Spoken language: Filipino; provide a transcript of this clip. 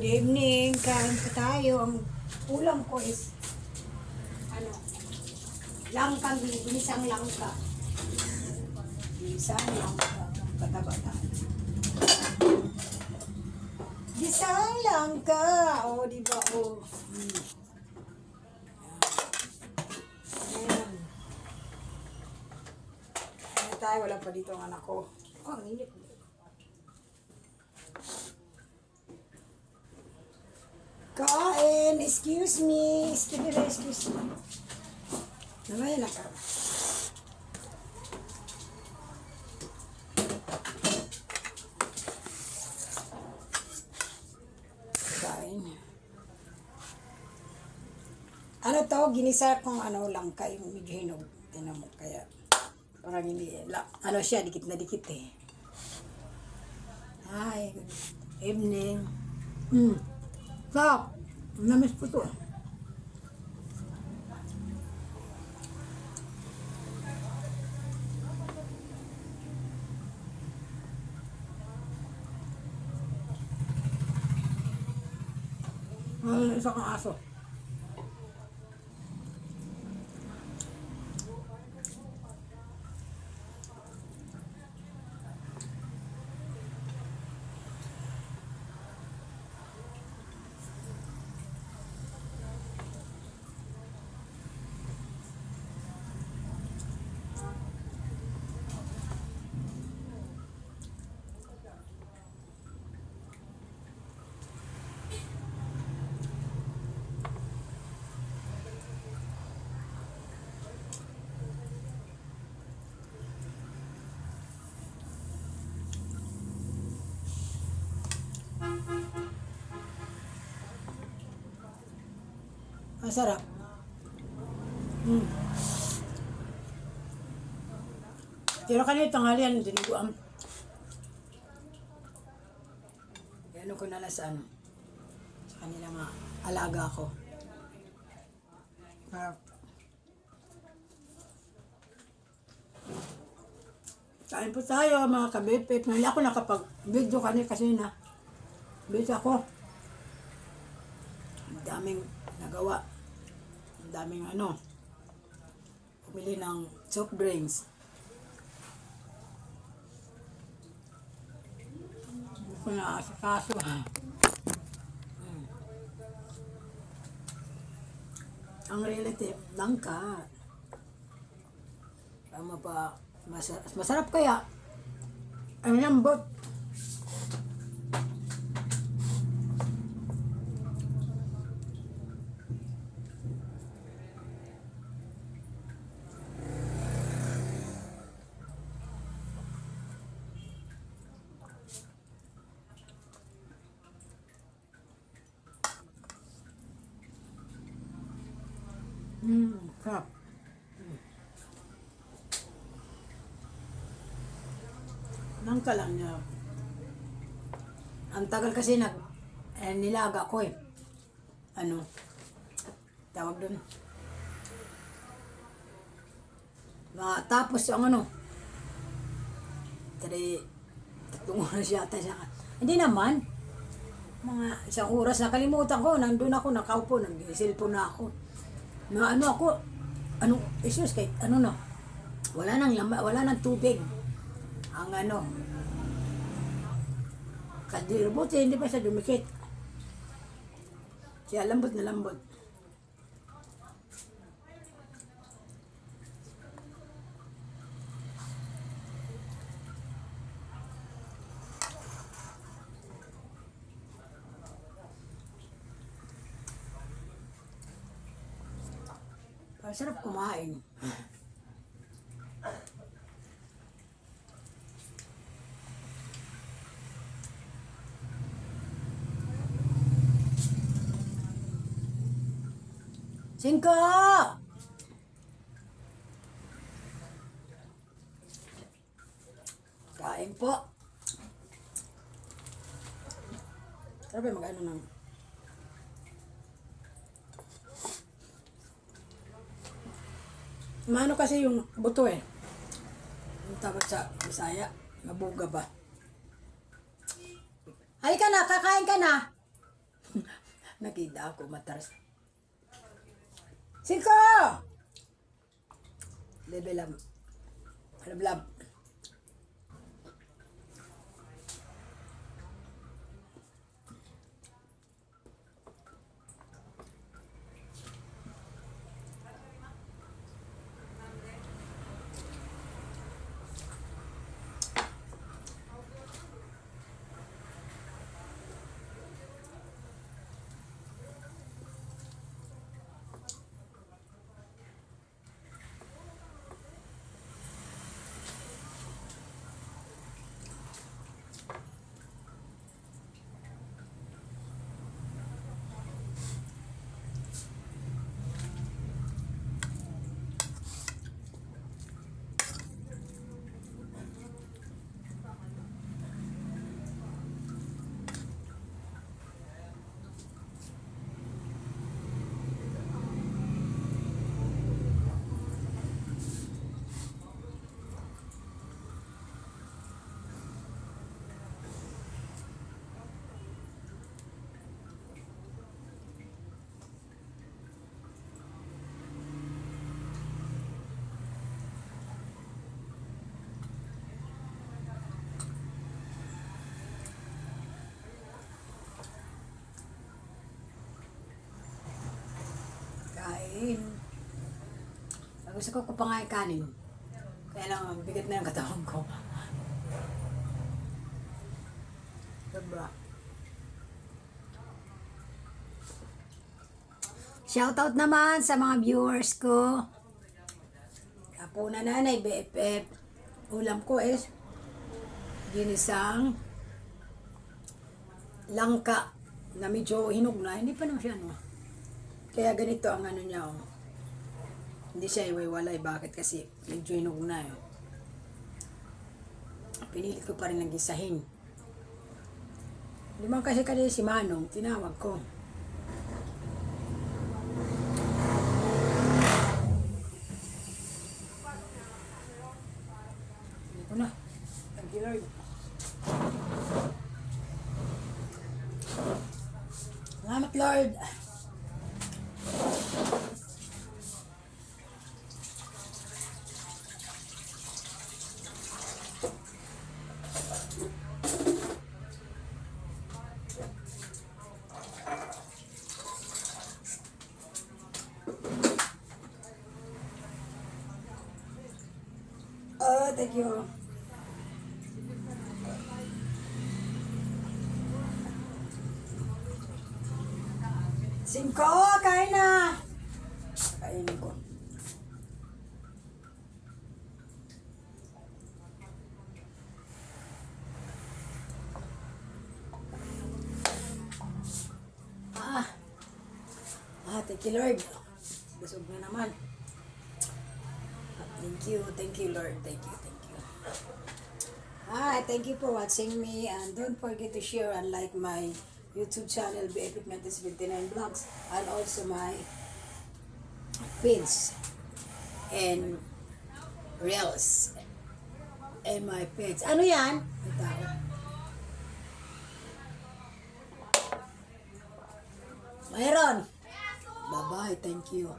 Good evening. Kain po tayo. Ang ulam ko is langka, ginisang langka. Ginisang langka. Katabata. Ginisang langka. O, di ba? O. Ayan. Ayan tayo. Wala pa dito ang anak ko. Oh, ang init. Kain! Excuse me! Excuse me. Namaya na ka. Kain. Ano to? Ginisa kong langka yung medyo hinog. Tinan mo kaya. Parang hindi. Ano siya? Dikit na dikit eh. Hi. Good evening. Stop! Namiss ko to. Isa kang aso. Masarap. Pero kanina tanghalian, diniguan. Ano ko nala sa kanila mga alaga ko. Kain po tayo mga kabipit. Ngayon ako nakapag-video kanina kasi na video ako. Ang daming nagawa. Ang daming pumili ng soft drinks. Hindi ko na asikaso. Ang relative, langka. Tama pa, masarap kaya. Ang lambot. Sarap. Langka lang niya. Ang tagal kasi nilaga ko eh. Tawag doon. Tapos ang tatlong oras yata siya. Hindi naman. Mga isang oras nakalimutan ko. Nandun ako, nakaupo, nag-cellphone na ako. Isus, kahit wala nang tubig. Ang buti hindi pa siya dumikit. Kaya lambot na lambot. Sarap kumain. Singko! Kain po. Sarap yung mag-ano ng Mano kasi yung buto eh. Yung tawag sa Bisaya, mabuga ba? Halika na, kakain ka na. Nakita ako mataras. 5! Level up. Lab. Kain. Gusto ko pa nga kanin. Kaya lang, ang bigat na yung katawan ko. Diba? Shoutout naman sa mga viewers ko. Apo na nanay, BFF. Ulam ko is ginisang langka na medyo hinog na. Hindi pa naman siya, no? Kaya ganito ang ano niya, oh. Hindi siya iwaiwalay. Bakit? Kasi medyo hinog na, eh. Pinilit ko pa rin ng gisahin. Hindi man kasi kanina si Manong, tinawag ko. Hindi ko na. Thank you, Lord. Salamat, Lord. Oh, thank you. Singko, kain na. Kainin ko. Thank you, Lord. Busog na naman. Thank you, Lord. Thank you. Thank you for watching me, and don't forget to share and like my YouTube channel, BFF 1979 Vlogs, and also my page and Reels and my page. Ano yan? May tao. Mayroon. Bye-bye. Thank you.